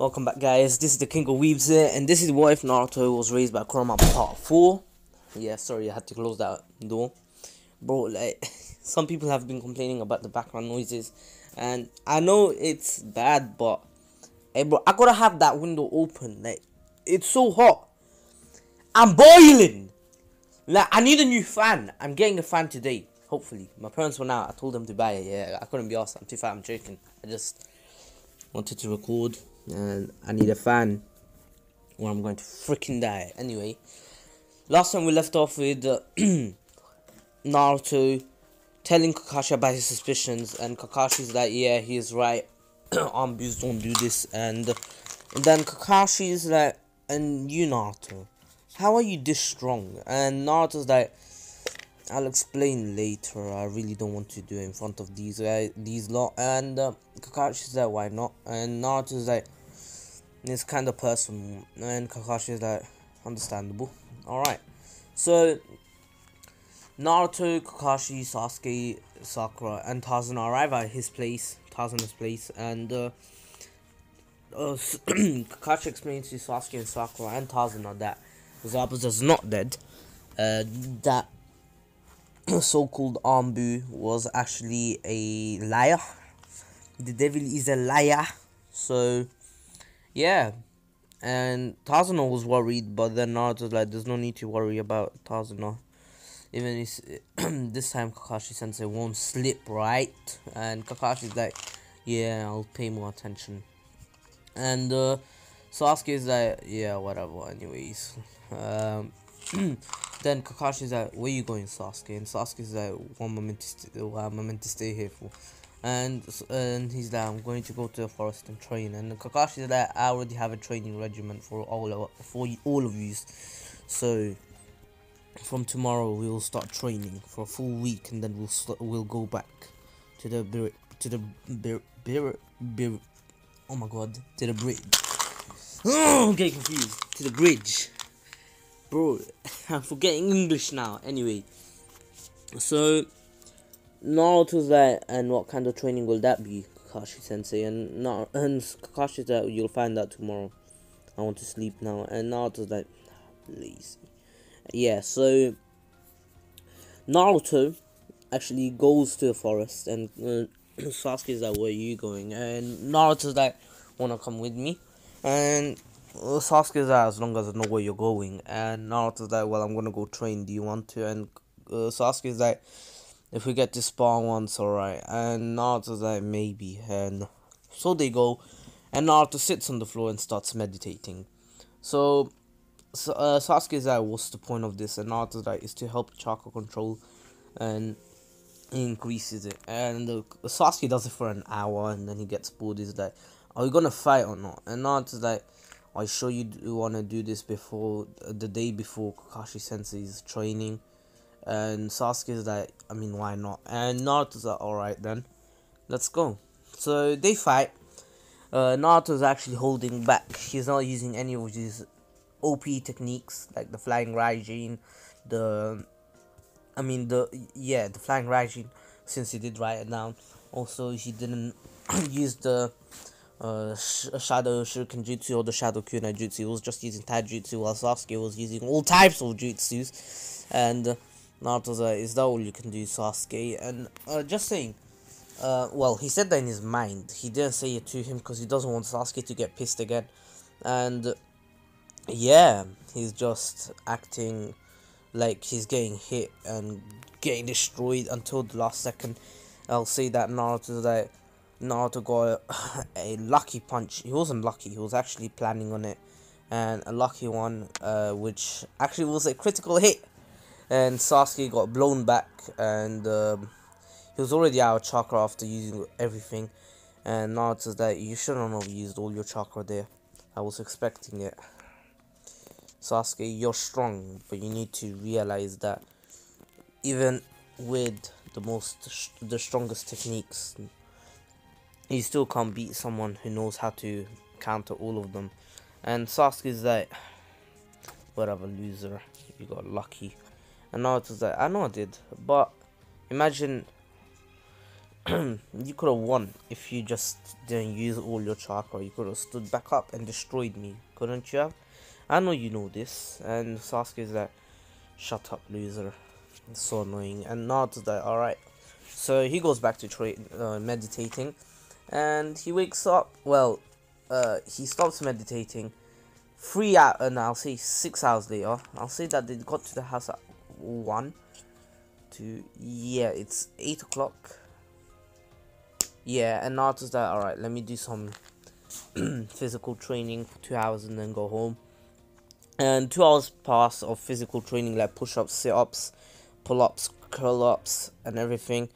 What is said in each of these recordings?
Welcome back, guys. This is the King of Weaves here, and this is what if Naruto was raised by Kurama Part 4. Yeah, sorry, I had to close that door. Bro, like, some people have been complaining about the background noises, and I know it's bad, but, hey, bro, I gotta have that window open. Like, it's so hot. I'm boiling. Like, I need a new fan. I'm getting a fan today, hopefully. My parents went out. I told them to buy it. Yeah, I couldn't be asked. I'm too fat. I'm joking. I just wanted to record, and I need a fan or I'm going to freaking die. Anyway, last time we left off with Naruto telling Kakashi about his suspicions, and Kakashi's like, yeah, he's right. Ambus don't do this, and then Kakashi's like, and you, Naruto, how are you this strong? And Naruto's like, I'll explain later. I really don't want to do it in front of these guys, these lot. And Kakashi's like, why not? And Naruto's like, it's kind of personal. And Kakashi's like, understandable. Alright. So, Naruto, Kakashi, Sasuke, Sakura, and Tarzan arrive at his place, Tarzan's place. And Kakashi explains to Sasuke and Sakura and Tarzan that Zabuza is not dead. That so-called Ambu was actually a liar. The devil is a liar. So, yeah. And Tazuna was worried, but then Naruto's like, there's no need to worry about Tazuna. Even if this time Kakashi Sensei won't slip, right? And Kakashi's like, yeah, I'll pay more attention. And Sasuke's like, yeah, whatever, anyways. Then Kakashi's like, where you going, Sasuke? And Sasuke's like, what am I meant to stay here for? And he's like, I'm going to go to the forest and train. And Kakashi's like, I already have a training regimen for all of you. So from tomorrow we'll start training for a full week, and then we'll go back to the oh my god, to the bridge. I'm getting confused. To the bridge. Bro, I'm forgetting English now. Anyway, so Naruto's like, and what kind of training will that be, Kakashi Sensei? And Kakashi's like, you'll find out tomorrow. I want to sleep now. And Naruto's like, lazy. Yeah, so Naruto actually goes to the forest, and Sasuke's like, where are you going? And Naruto's like, wanna come with me? And Sasuke's like, as long as I know where you're going. And Naruto's like, well, I'm gonna go train, do you want to? And Sasuke's like, if we get to spawn once, alright. And Naruto's like, maybe. And so they go, and Naruto sits on the floor and starts meditating. So Sasuke's like, what's the point of this? And Naruto's like, it's to help chakra control, and he increases it. And Sasuke does it for an hour, and then he gets bored. He's like, are we gonna fight or not? And Naruto's like, are you sure you want to do this before the day before Kakashi Sensei's training? And Sasuke's like, I mean, why not? And Naruto's like, alright then, let's go. So they fight. Naruto's actually holding back. He's not using any of his OP techniques, like the flying Raijin, the flying Raijin, since he did write it down. Also, he didn't use the Shadow Shuriken Jutsu or the Shadow Kunai Jutsu. He was just using Taijutsu, while Sasuke was using all types of jutsus. And Naruto's like, is that all you can do, Sasuke? And just saying, well, he said that in his mind. He didn't say it to him because he doesn't want Sasuke to get pissed again. And yeah, he's just acting like he's getting hit and getting destroyed until the last second. I'll say that Naruto got a lucky punch. He wasn't lucky, he was actually planning on it, and a lucky one, which actually was a critical hit. And Sasuke got blown back, and he was already out of chakra after using everything. And Naruto's like, you shouldn't have used all your chakra there. I was expecting it. Sasuke, you're strong, but you need to realize that even with the strongest techniques, you still can't beat someone who knows how to counter all of them. And Sasuke's like, whatever, loser, you got lucky. And Naruto's like, I know I did, but imagine you could have won if you just didn't use all your chakra. You could have stood back up and destroyed me, couldn't you have? I know you know this. And Sasuke is like, shut up, loser. It's so annoying. And Naruto's like, alright. So he goes back to meditating, and he wakes up. Well, he stops meditating. 3 hours, and I'll say 6 hours later. I'll say that they got to the house at 1, 2. Yeah, it's 8 o'clock. Yeah, and Naruto's like, alright, let me do some physical training for 2 hours and then go home. And 2 hours pass of physical training, like push-ups, sit-ups, pull-ups, curl-ups, and everything.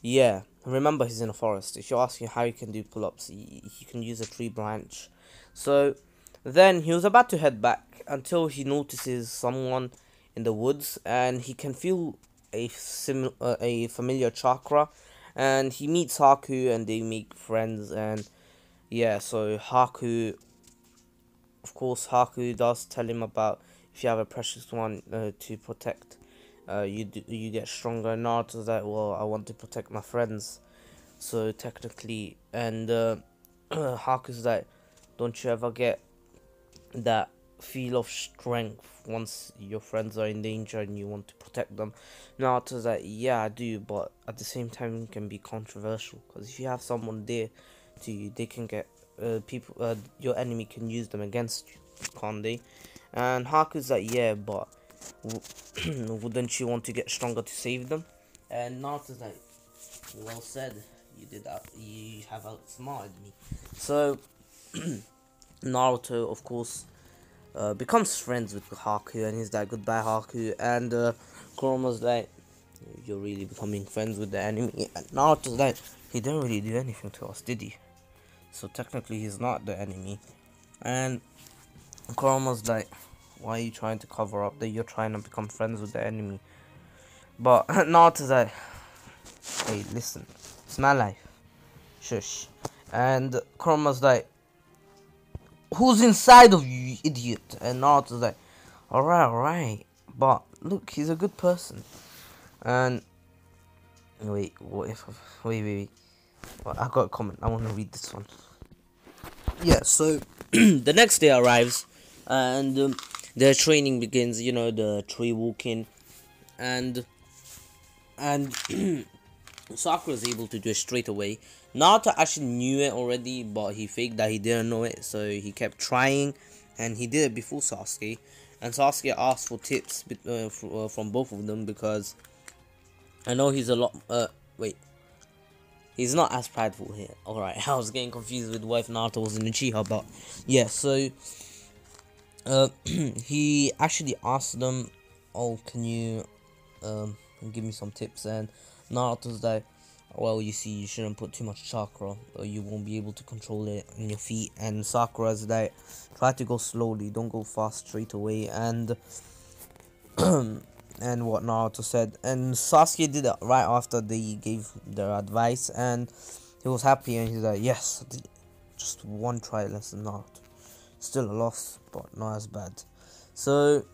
Yeah, remember he's in a forest. If you're asking how you can do pull-ups, you can use a tree branch. So then he was about to head back until he notices someone in the woods, and he can feel a familiar chakra, and he meets Haku and they make friends. And yeah, so Haku, of course, Haku does tell him about if you have a precious one to protect, you get stronger. And Naruto's like, well, I want to protect my friends, so technically, and Haku's like, don't you ever get that feel of strength once your friends are in danger and you want to protect them? Naruto's like, yeah, I do, but at the same time it can be controversial, because if you have someone there to you, they can get your enemy can use them against you, can't they? And Haku's like, yeah, but wouldn't you want to get stronger to save them? And Naruto's like, well said, you did that, you have outsmarted me. So Naruto, of course, becomes friends with Haku, and he's like, goodbye, Haku. And Kuroma's like, you're really becoming friends with the enemy. And Naruto's like, he didn't really do anything to us, did he? So technically he's not the enemy. And Kuroma's like, why are you trying to cover up that you're trying to become friends with the enemy? But Naruto's like, hey, listen, it's my life, shush. And Kuroma's like, who's inside of you, idiot? And Naruto's like, alright, but look, he's a good person. And wait, wait. Well, I got a comment. I want to read this one. Yeah, so the next day arrives, and their training begins. You know, the tree walking, and Sakura is able to do it straight away. Naruto actually knew it already, but he faked that he didn't know it, so he kept trying, and he did it before Sasuke. And Sasuke asked for tips from both of them, because I know he's a lot. Wait. He's not as prideful here. Alright, I was getting confused with what if Naruto was in Uchiha, but yeah, so he actually asked them, oh, can you give me some tips? And Naruto's like, well, you see, you shouldn't put too much chakra, or you won't be able to control it on your feet. And Sakura's like, try to go slowly, don't go fast straight away. And and what Naruto said, and Sasuke did it right after they gave their advice, and he was happy, and he's like, yes, just one try less than Naruto. Still a loss, but not as bad. So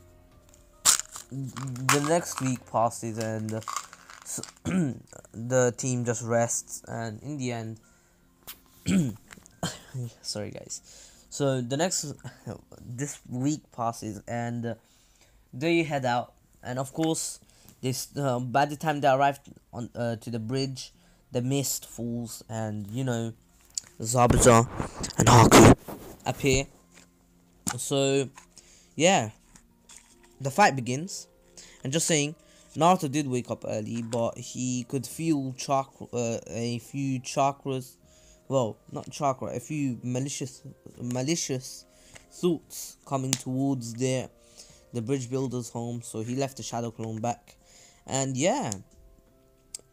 the next week passes, and the team just rests, and in the end, sorry guys. So the next this week passes, and they head out. And of course, this by the time they arrive on to the bridge, the mist falls, and you know, Zabuza and Haku appear. So yeah, the fight begins. And just saying, Naruto did wake up early, but he could feel a few chakras. Well, not chakra, a few malicious thoughts coming towards the bridge builder's home. So he left the Shadow Clone back. And yeah,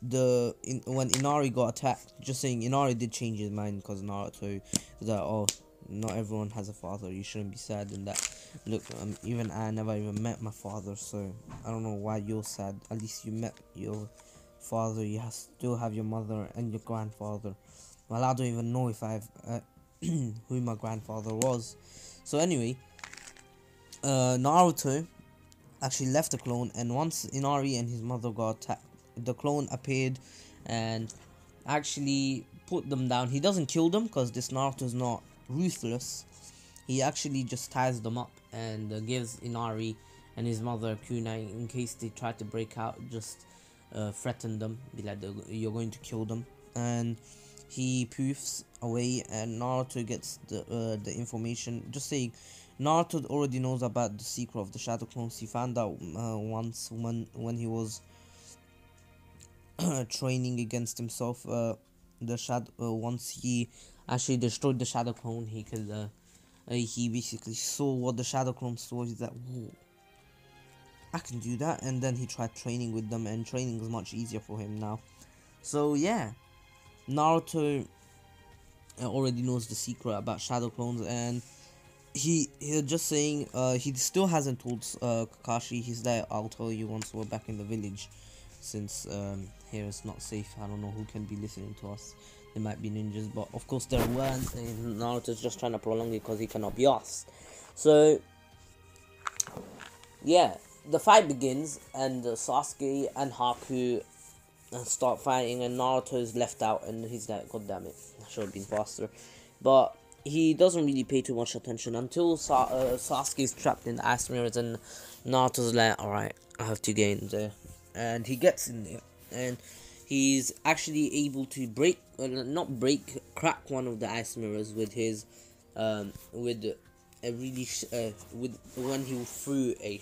when Inari got attacked, just saying, Inari did change his mind, because Naruto was like, oh, not everyone has a father, you shouldn't be sad in that. Look, even I never even met my father, so I don't know why you're sad. At least you met your father, you still have your mother and your grandfather. Well, I don't even know if I've who my grandfather was. So anyway, Naruto actually left the clone, and once Inari and his mother got attacked, the clone appeared, and actually put them down. He doesn't kill them because this Naruto's not ruthless. He actually just ties them up and gives Inari and his mother Kunai, in case they try to break out, just threaten them, be like, you're going to kill them. And he poofs away, and Naruto gets the information. Just saying, Naruto already knows about the secret of the Shadow Clones. He found out once when he was training against himself. The shadow Once he actually destroyed the Shadow Clone, he basically saw what the Shadow Clone saw. He's like, whoa, I can do that. And then he tried training with them, and training is much easier for him now. So yeah, Naruto already knows the secret about Shadow Clones, and he's just saying, he still hasn't told Kakashi. He's like, I'll tell you once we're back in the village, since here it's not safe. I don't know who can be listening to us. There might be ninjas, but of course there weren't, and Naruto's just trying to prolong it because he cannot be asked. So yeah, the fight begins, and Sasuke and Haku start fighting, and Naruto is left out, and he's like, god damn it, I should have been faster. But he doesn't really pay too much attention until Sasuke is trapped in the ice mirrors, and Naruto's like, alright, I have to get in there. And he gets in there, and he's actually able to crack one of the ice mirrors with his, with a really, with when he threw a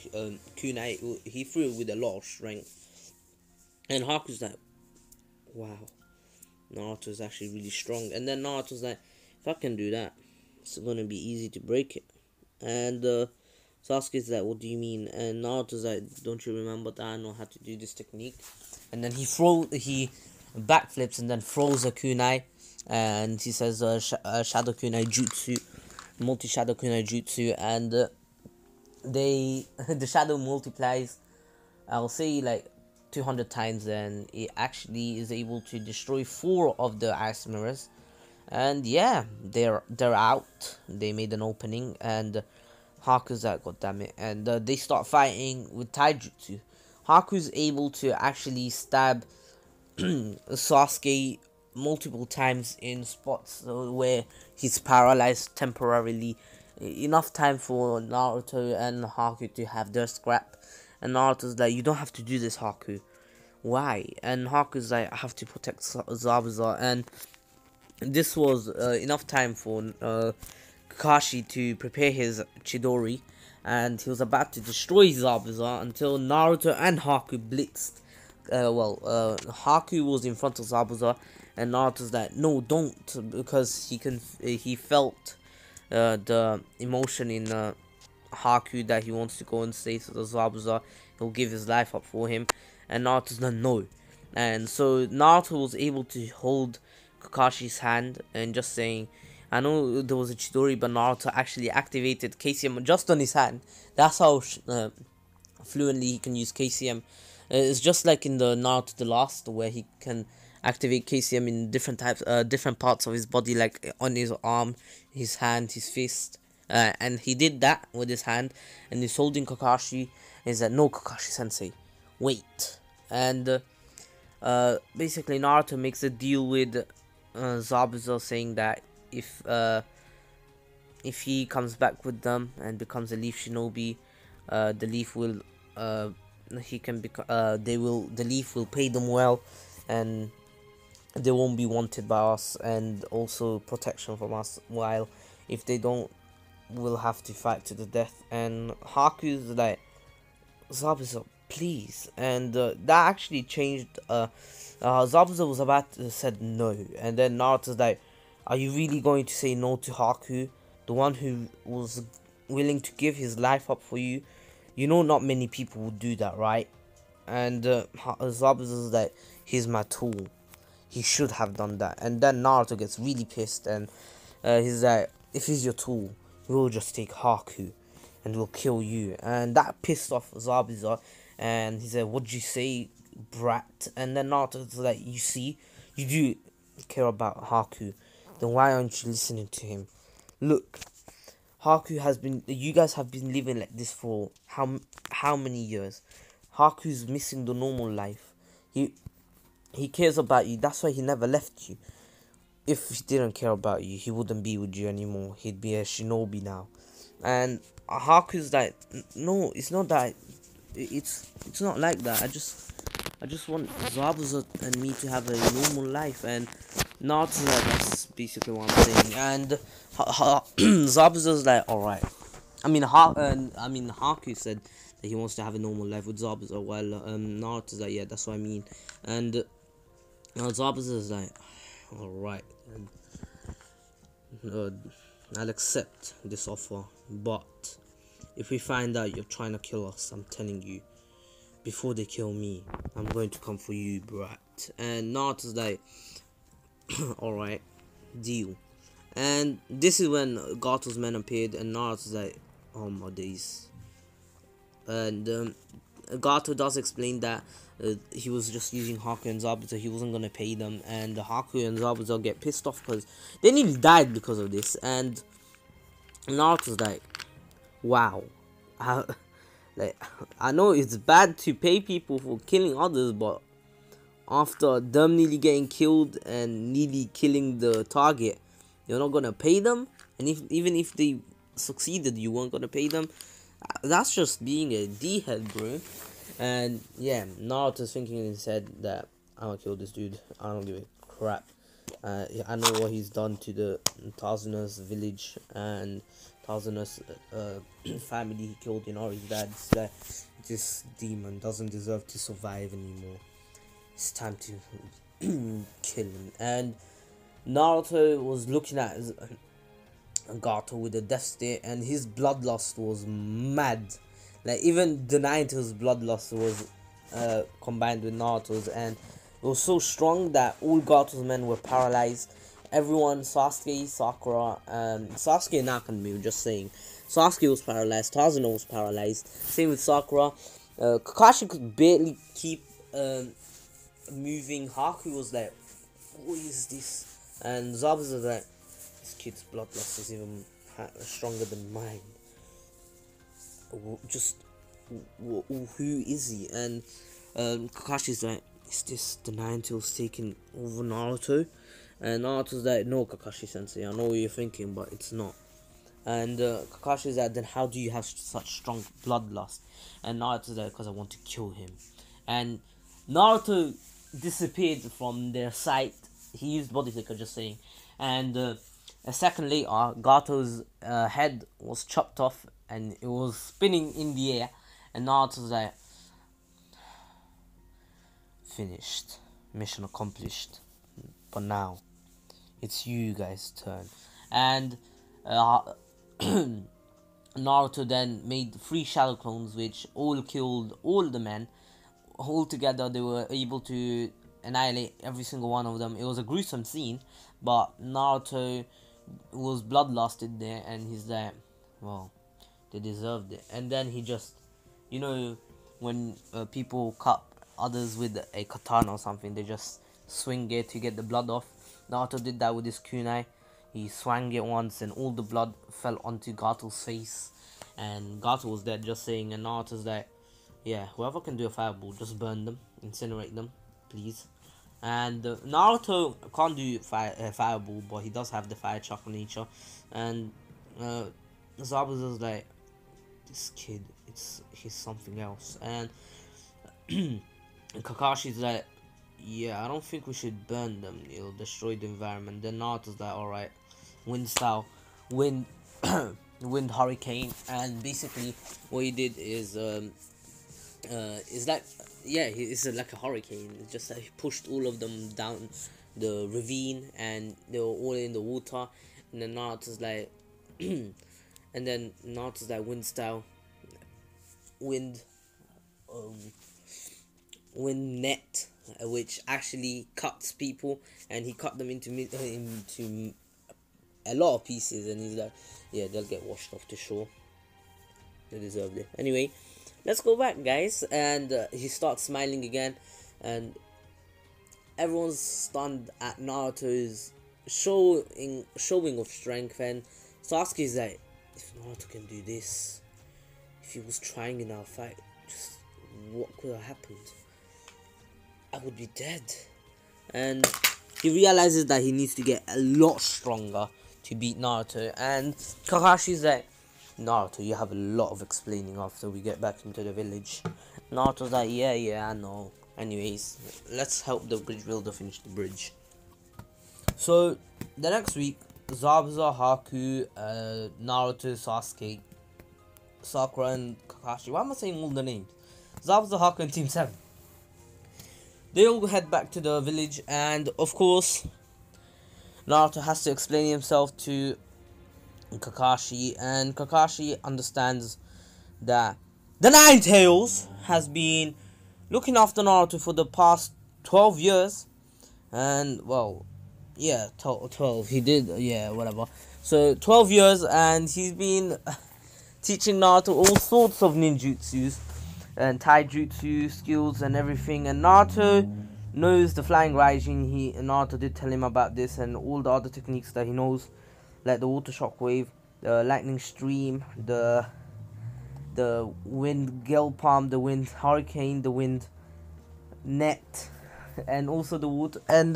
kunai, he threw it with a lot of strength. And Haku's like, wow, Naruto's actually really strong. And then Naruto's like, if I can do that, it's gonna be easy to break it. And Sasuke's like, what do you mean? And Naruto's like, don't you remember that I know how to do this technique? And then he backflips and then throws a kunai, and he says shadow kunai jutsu, multi-shadow kunai jutsu, and the shadow multiplies, I'll say like 200 times, and it actually is able to destroy 4 of the ice mirrors. And yeah, they're out. They made an opening, and Haku's like, god damn it, and they start fighting with taijutsu. Haku's able to actually stab Sasuke multiple times in spots where he's paralyzed temporarily. Enough time for Naruto and Haku to have their scrap. And Naruto's like, you don't have to do this, Haku. Why? And Haku's like, I have to protect Zabuza. And this was enough time for Kakashi to prepare his Chidori. And he was about to destroy Zabuza until Naruto and Haku blitzed. Haku was in front of Zabuza, and Naruto's like, no, don't, because he felt the emotion in Haku that he wants to go and save the Zabuza. He'll give his life up for him, and Naruto's like, no. And so Naruto was able to hold Kakashi's hand and just saying, I know there was a Chidori, but Naruto actually activated KCM just on his hand. That's how fluently he can use KCM. It's just like in the Naruto The Last, where he can activate KCM in different parts of his body, like on his arm, his hand, his fist. And he did that with his hand, and he's holding Kakashi. And he's like, no, Kakashi Sensei, wait. And basically Naruto makes a deal with Zabuza, saying that if he comes back with them and becomes a Leaf Shinobi, the Leaf will the Leaf will pay them well, and they won't be wanted by us, and also protection from us, while if they don't, we'll have to fight to the death. And Haku's like, Zabuza, please. And that actually changed. Zabuza was about to said no, and then Naruto's like, are you really going to say no to Haku, the one who was willing to give his life up for you? You know not many people would do that, right? And Zabuza's like, he's my tool, he should have done that. And then Naruto gets really pissed, and he's like, if he's your tool, we'll just take Haku and we'll kill you. And that pissed off Zabuza, and he said, what'd you say, brat? And then Naruto's like, you see, you do care about Haku, then why aren't you listening to him? Look, you guys have been living like this for how many years? Haku's missing the normal life. he cares about you. That's why he never left you. If he didn't care about you, he wouldn't be with you anymore. He'd be a shinobi now. And Haku's like, no, it's not that. It's not like that. I just want Zabuza and me to have a normal life, and not that. That's basically what I'm saying. And Zabuza's like, all right. Haku said that he wants to have a normal life with Zabuza, while Naruto's like, yeah, that's what I mean. And Zabuza's like, all right, I'll accept this offer, but if we find out you're trying to kill us, I'm telling you, before they kill me, I'm going to come for you, brat. And Naruto's like, alright, deal. And this is when Gato's men appeared, and Naruto's like, oh my days. And Gato does explain that he was just using Haku and Zabuza, he wasn't gonna pay them, and Haku and Zabuza get pissed off because they nearly died because of this. And Naruto's like, wow, like, I know it's bad to pay people for killing others, but after them nearly getting killed and nearly killing the target, you're not gonna pay them. And even if they succeeded, you weren't gonna pay them. That's just being a D-head, bro. And yeah, Naruto's thinking in his head that I'm gonna kill this dude. I don't give a crap. I know what he's done to the Tazuna's village and Tazuna's family. He killed Inari's dad. So this demon doesn't deserve to survive anymore. It's time to kill him. And Naruto was looking at Gato with a death stare, and his bloodlust was mad. Like, even denying his bloodlust was combined with Naruto's, and it was so strong that all Gato's men were paralyzed. Everyone, Sasuke, Sakura, Sasuke and Nakanami, just saying. Sasuke was paralyzed, Tazuna was paralyzed, same with Sakura. Kakashi could barely keep moving. Haku was like, what is this? And Zabuza was like, this kid's bloodlust is even stronger than mine. Just, who is he? And Kakashi's like, is this the Nine Tails taking over Naruto? And Naruto's like, no, Kakashi Sensei, I know what you're thinking, but it's not. And Kakashi's like, then how do you have such strong bloodlust? And Naruto's like, because I want to kill him. And Naruto disappeared from their sight. He used body flicker, just saying. And a second later, Gato's head was chopped off and it was spinning in the air. And Naruto's like, finished, mission accomplished. But now, it's you guys' turn. And Naruto then made 3 shadow clones, which all killed all the men. All together, they were able to annihilate every single one of them. It was a gruesome scene, but Naruto was bloodlusted there, and he's like, well, they deserved it. And then he just, you know, when people cut others with a katana or something, they just swing it to get the blood off. Naruto did that with his kunai. He swung it once, and all the blood fell onto Gato's face, and Gato was dead, just saying. And Naruto's like, yeah, whoever can do a fireball, just burn them, incinerate them, please. And Naruto can't do fireball, but he does have the fire chakra nature. And Zabuza's like, this kid, he's something else. And Kakashi's like, yeah, I don't think we should burn them, it'll destroy the environment. Then Naruto's like, alright, wind style, wind wind hurricane. And basically what he did is like, yeah, it's like a hurricane. It's just that he pushed all of them down the ravine, and they were all in the water. And then Naruto's like and then Naruto's like, wind style, wind wind net, which actually cuts people, and he cut them into a lot of pieces. And he's like, yeah, they'll get washed off the shore, they deserved it. Anyway, let's go back, guys. And he starts smiling again, and everyone's stunned at Naruto's showing of strength. And Sasuke's like, if Naruto can do this, if he was trying in our fight, just what could have happened? I would be dead. and he realizes that he needs to get a lot stronger to beat Naruto. And Kakashi's like, Naruto, you have a lot of explaining after we get back into the village. Naruto's like, yeah, I know. Anyways, let's help the bridge builder finish the bridge. So, the next week, Zabuza, Haku, Naruto, Sasuke, Sakura, and Kakashi. Why am I saying all the names? Zabuza, Haku, and Team 7. They all head back to the village, and of course, Naruto has to explain himself to Kakashi, and Kakashi understands that the Nine Tails has been looking after Naruto for the past 12 years, and well, yeah, 12, he did, yeah, whatever. So 12 years, and he's been teaching Naruto all sorts of ninjutsus and taijutsu skills and everything, and Naruto knows the flying Raijin. Naruto did tell him about this and all the other techniques that he knows, like the water shockwave, the lightning stream, the wind gale palm, the wind hurricane, the wind net, and also the water. And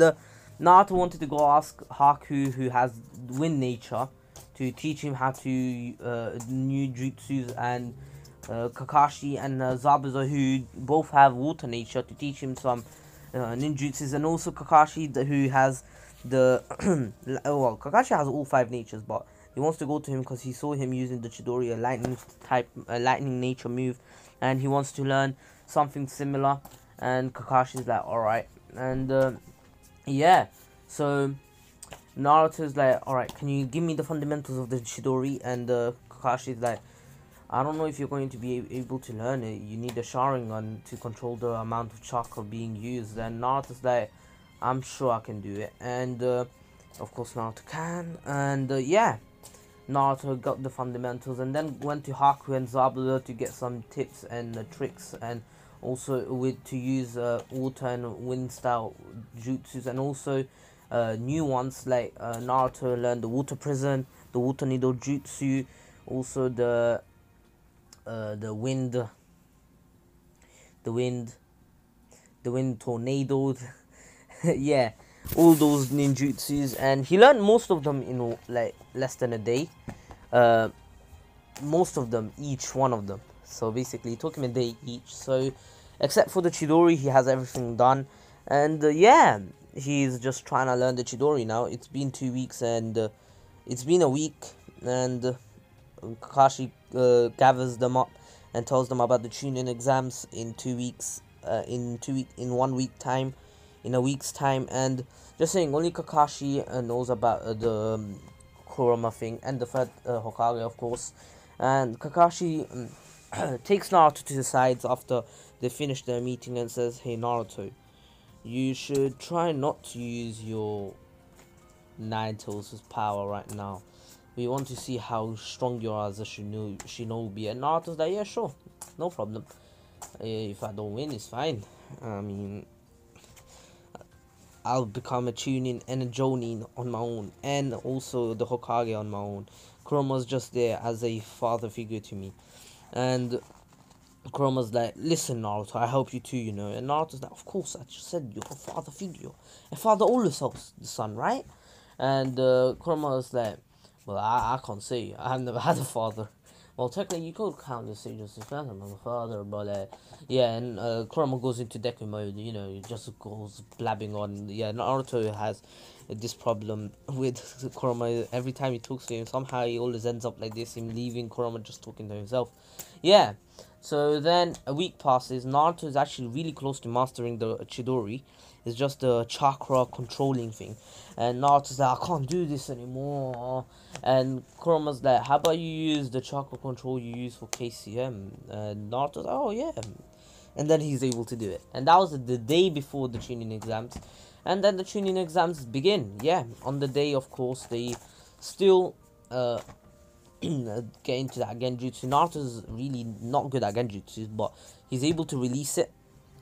Naruto wanted to go ask Haku, who has wind nature, to teach him how to new jutsus, and Kakashi and Zabuza, who both have water nature, to teach him some ninjutsus, and also Kakashi, who has the well, Kakashi has all 5 natures, but he wants to go to him because he saw him using the Chidori, a lightning nature move, and he wants to learn something similar. And Kakashi's like, alright. And yeah, so Naruto's like, alright, can you give me the fundamentals of the Chidori? And Kakashi's like, I don't know if you're going to be able to learn it. You need a Sharingan to control the amount of chakra being used. And Naruto's like, I'm sure I can do it. And of course Naruto can. And yeah, Naruto got the fundamentals, and then went to Haku and Zabuza to get some tips and tricks, and also to use water and wind style jutsus, and also new ones, like Naruto learned the water prison, the water needle jutsu, also the wind tornado. Yeah, all those ninjutsus, and he learned most of them in like less than a day. Most of them, each one of them. So basically, it took him a day each. So, except for the Chidori, he has everything done. And yeah, he's just trying to learn the Chidori now. It's been 2 weeks, and it's been a week, and Kakashi gathers them up and tells them about the Chunin exams in 2 weeks. In 1 week time. In a week's time. And just saying, only Kakashi knows about the Kurama thing, and the third Hokage, of course. And Kakashi takes Naruto to the sides after they finish their meeting and says, hey Naruto, you should try not to use your Nine Tails' power right now. We want to see how strong you are as a shinobi. And Naruto's like, yeah, sure, no problem. If I don't win, it's fine. I mean, I'll become a Chunin and a Jonin on my own, and also the Hokage on my own. Kuroma's just there as a father figure to me. And Kuroma's like, listen Naruto, I help you too, you know. And Naruto's like, of course, I just said you're a father figure. A father always helps the son, right? And Kuroma's like, well, I can't say. I've never had a father. Well, technically, you could count the Sages as a father, but yeah, and Kurama goes into Deku mode, you know, just goes blabbing on. Yeah, Naruto has this problem with Kurama. Every time he talks to him, somehow he always ends up like this, him leaving Kurama just talking to himself. Yeah, so then a week passes. Naruto is actually really close to mastering the Chidori. It's just the chakra controlling thing. And Naruto's like, I can't do this anymore. And Kurama's like, how about you use the chakra control you use for KCM? And Naruto's like, oh yeah. And then he's able to do it. And that was the day before the Chunin exams. And then the Chunin exams begin. Yeah, on the day, of course, they still get into that Genjutsu. Naruto's really not good at Genjutsu, but he's able to release it.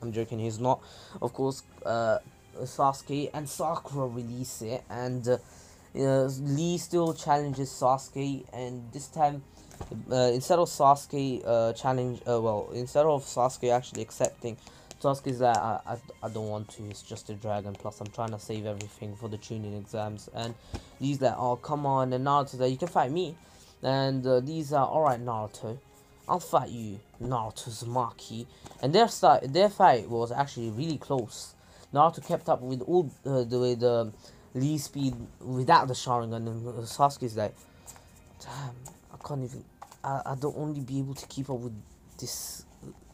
I'm joking, he's not. Of course, Sasuke and Sakura release it, and Lee still challenges Sasuke, and this time, instead of Sasuke instead of Sasuke actually accepting Sasuke's like, I don't want to, it's just a dragon, plus I'm trying to save everything for the Chunin exams. And Lee's like, oh come on, and Naruto's like, you can fight me. And Lee's like, alright Naruto, I'll fight you, Naruto Uzumaki. And their fight was actually really close. Naruto kept up with all the Lee speed without the Sharingan, and Sasuke's like, damn, I can't even, I don't only be able to keep up with this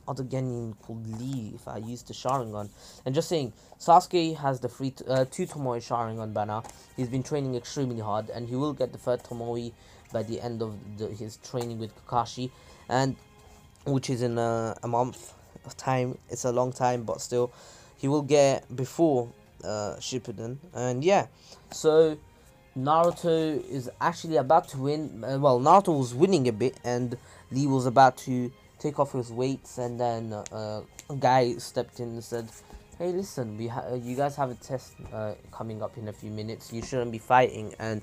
other Genin called Lee if I use the Sharingan. And just saying, Sasuke has the two Tomoe Sharingan by now. He's been training extremely hard, and he will get the third Tomoe by the end of his training with Kakashi, and which is in a month of time. It's a long time, but still, he will get before Shippuden. And yeah, so Naruto is actually about to win. Well, Naruto was winning a bit, and Lee was about to take off his weights, and then a guy stepped in and said, hey listen, you guys have a test coming up in a few minutes, you shouldn't be fighting. And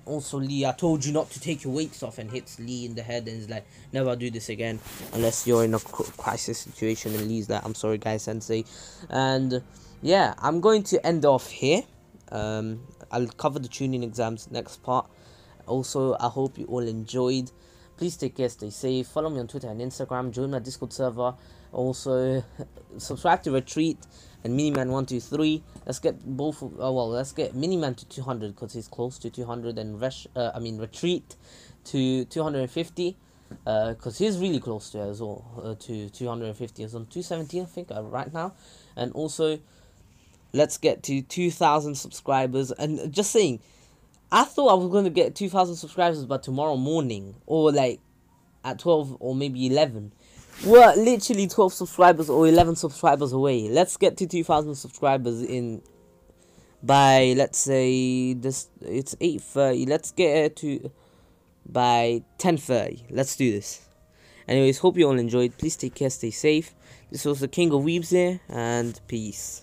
also Lee, I told you not to take your weights off, and hits Lee in the head, and is like, never do this again unless you're in a crisis situation. And Lee's like, I'm sorry guys, sensei. And yeah, I'm going to end off here. I'll cover the Chunin exams next part. Also, I hope you all enjoyed. Please take care, stay safe, follow me on Twitter and Instagram, join my Discord server, also subscribe to Retreat and Miniman123. Let's get both, let's get Miniman to 200 because he's close to 200, and Retreat to 250 because he's really close to it as well, to 250. He's on 217 I think right now. And also, let's get to 2,000 subscribers. And just saying, I thought I was going to get 2,000 subscribers by tomorrow morning, or like at 12 or maybe 11. We're literally 12 subscribers or 11 subscribers away. Let's get to 2,000 subscribers in by, let's say, it's 8:30. Let's get it to by 10:30. Let's do this. Anyways, hope you all enjoyed. Please take care, stay safe. This was the King of Weebs here, and peace.